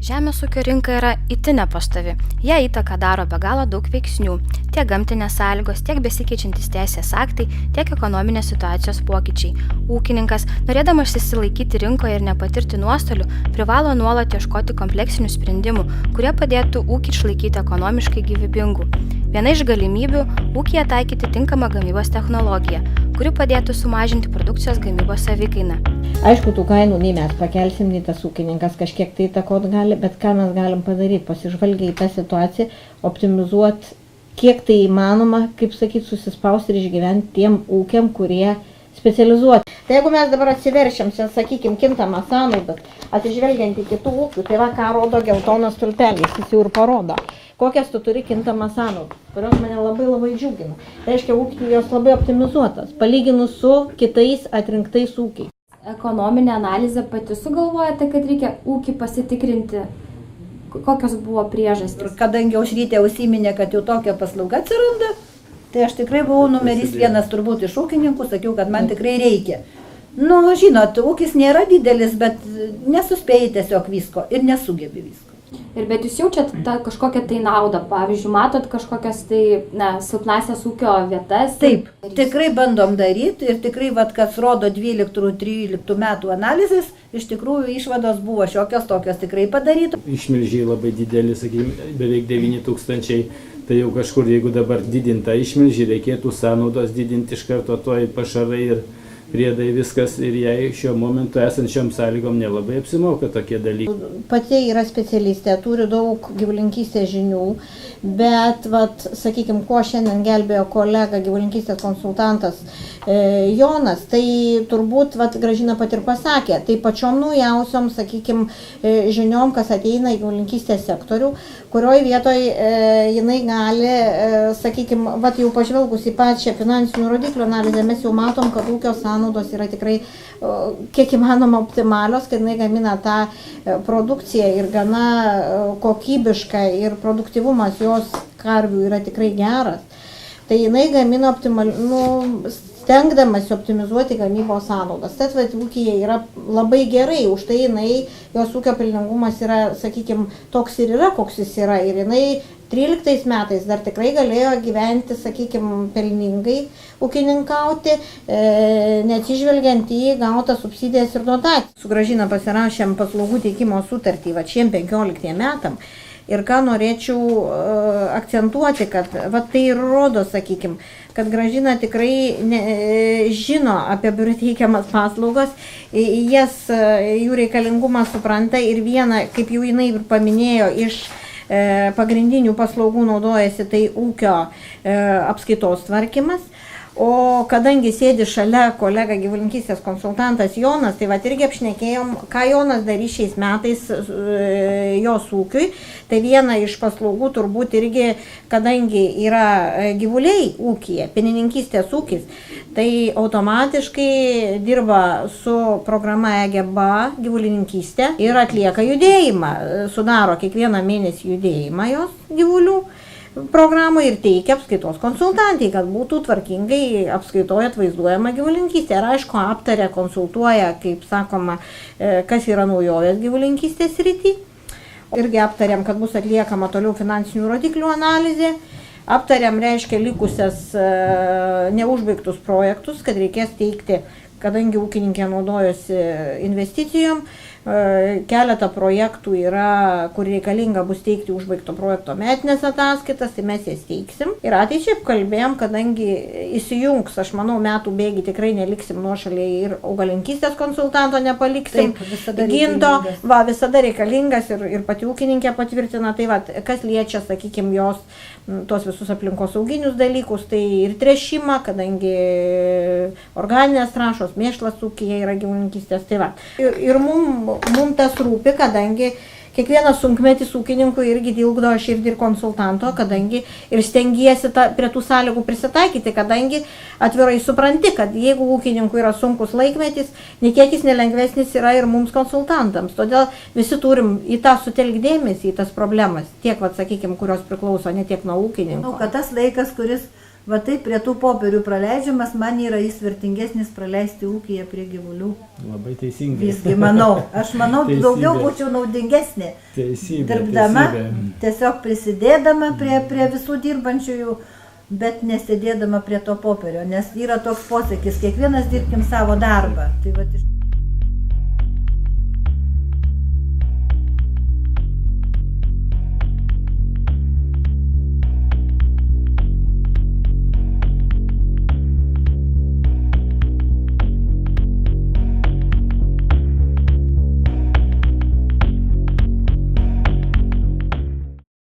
Žemės ūkio rinka yra itin nepastovi. Ją įtaką daro be galo daug veiksnių – tiek gamtinės sąlygos, tiek besikeičiantys teisės aktai, tiek ekonominės situacijos pokyčiai. Ūkininkas, norėdamas išsilaikyti rinkoje ir nepatirti nuostolių, privalo nuolat ieškoti kompleksinių sprendimų, kurie padėtų ūkį išlaikyti ekonomiškai gyvybingų. Viena iš galimybių – ūkyje taikyti tinkamą gamybos technologiją, kuri padėtų sumažinti produkcijos gamybos savikainą. Aišku, tų kainų nei mes pakelsim, nei tas ūkininkas kažkiek tai įtakot gali, bet ką mes galim padaryti, pasižvalgiai į tą situaciją, optimizuoti, kiek tai įmanoma, kaip sakyti, susispausti ir išgyventi tiem ūkiam, kurie specializuoti. Tai jeigu mes dabar atsiveršiam, sakykime, kintamą sąnaudą, atsižvelgiant į kitų ūkių, tai va, ką rodo geltonas stulpelis, jis jau ir parodo. Kokias tu turi kintamą sąnaudą, kurios mane labai džiugina. Tai reiškia, ūkiai jos labai optimizuotas, palyginus su kitais atrinktais ūkiais. Ekonominė analizė pati sugalvojate, kad reikia ūkį pasitikrinti, kokios buvo priežastys. Kadangi Aušrytė užsiminė, kad jau tokia paslauga atsiranda, tai aš tikrai buvau numeris vienas turbūt iš ūkininkų, sakiau, kad man tikrai reikia. Nu, žinot, ūkis nėra didelis, bet nesuspėjai tiesiog visko ir nesugebi visko. Bet jūs jaučiat kažkokią tai naudą, pavyzdžiui, matot kažkokias tai silpnasias ūkio vietas? Taip, tikrai bandom daryti ir tikrai, kas rodo 12-13 metų analizės, iš tikrųjų išvados buvo šiokios tokios tikrai padarytos. Išmilžiai labai dideli, sakykime, beveik 9000, tai jau kažkur, jeigu dabar didinta išmilžiai, reikėtų sąnaudos didinti iš karto toj pašarai ir priedai viskas ir jai šiuo momentu esančiom sąlygom nelabai apsimoka tokie dalykai. Pati yra specialistė, turi daug gyvulininkystės žinių, bet, sakykime, ko šiandien gelbėjo kolega gyvulininkystės konsultantas Jonas, tai turbūt, Gražina pat ir pasakė, tai pačiom naujausiom, sakykime, žiniom, kas ateina į gyvulininkystės sektorių, kurioj vietoj jinai gali, sakykime, jau pažvelgus į pačią finansinių rodiklių analizę, mes jau matom, kad ūkio sąnaudos yra tikrai kiek įmanoma optimalios, kad jinai gamina tą produkciją ir gana kokybiška ir produktyvumas jos karvių yra tikrai geras. Tai jinai gamina stengdamasi optimizuoti gamybos sąnaudas. Tas ūkyje yra labai gerai, už tai jos ūkio pelningumas yra, sakykime, toks ir yra, koks jis yra. Ir jinai 13 metais dar tikrai galėjo gyventi, sakykime, pelningai ūkininkauti, neatsižvelgiant į gautą subsidijas ir dotaciją. Su Gražina pasirašėm paslaugų teikimo sutartį šiem 15 metam. Ir ką norėčiau akcentuoti, kad tai ir rodo, sakykime, kad Gražina tikrai žino apie biuro teikiamas paslaugas, jų reikalingumą supranta ir viena, kaip jau jinai ir paminėjo, iš pagrindinių paslaugų naudojasi tai ūkio apskaitos tvarkymas. O kadangi sėdi šalia kolega gyvulininkystės konsultantas Jonas, tai irgi apšnekėjom, ką Jonas darys šiais metais jos ūkiui. Tai viena iš paslaugų turbūt irgi, kadangi yra gyvuliai ūkyje, pienininkystės ūkis, tai automatiškai dirba su programa EGBA gyvulininkystė ir atlieka judėjimą, sudaro kiekvieną mėnesį judėjimą jos gyvulių programą ir teikia apskaitos konsultantai, kad būtų tvarkingai apskaitoje atvaizduojama gyvulininkystė. Ir aišku, aptaria, konsultuoja, kaip sakoma, kas yra naujovės gyvulininkystės srity. Irgi aptariam, kad bus atliekama toliau finansinių rodiklių analizė. Aptariam, reiškia, likusias neužbaigtus projektus, kad reikės teikti, kadangi ūkininkė naudojosi investicijom. Keletą projektų yra, kur reikalinga bus teikti užbaigto projekto metinės ataskaitas, tai mes jas teiksim. Ir ateičiai kalbėjom, kadangi įsijungs, aš manau, metų bėgi tikrai neliksim nuošaliai ir augalininkystės konsultanto nepaliksim. Taip, visada ginto, visada reikalingas ir pati ūkininkė patvirtina. Tai kas liečia, sakykime, jos tos visus aplinkosauginius dalykus, tai ir tręšimą, kadangi organinės trąšos, mėšlas ūkyje yra gyvulininkystės. Tai ir mums tas rūpi, kadangi kiekvienas sunkmetis ūkininkui irgi dilgdo širdį ir konsultanto, kadangi ir stengiesi prie tų sąlygų prisitaikyti, kadangi atvirai supranti, kad jeigu ūkininkui yra sunkus laikmetis, nekiekis nelengvesnis yra ir mums konsultantams. Todėl visi turim į tą sutelkdėmėsi, į tas problemas, tiek, sakykime, kurios priklauso ne tiek nuo ūkininko. Kad tas laikas, kuris va taip prie tų popierių praleidžiamas, man yra jis vertingesnis praleisti ūkyje prie gyvulių. Labai teisingai. Visgi manau, aš manau, Teisybė. daugiau būčiau naudingesnė. Teisybė. Dirbdama, teisybė. tiesiog prisidėdama prie visų dirbančiųjų, bet nesėdėdama prie to popierio, nes yra toks posakis, kiekvienas dirbkim savo darbą. Tai vat iš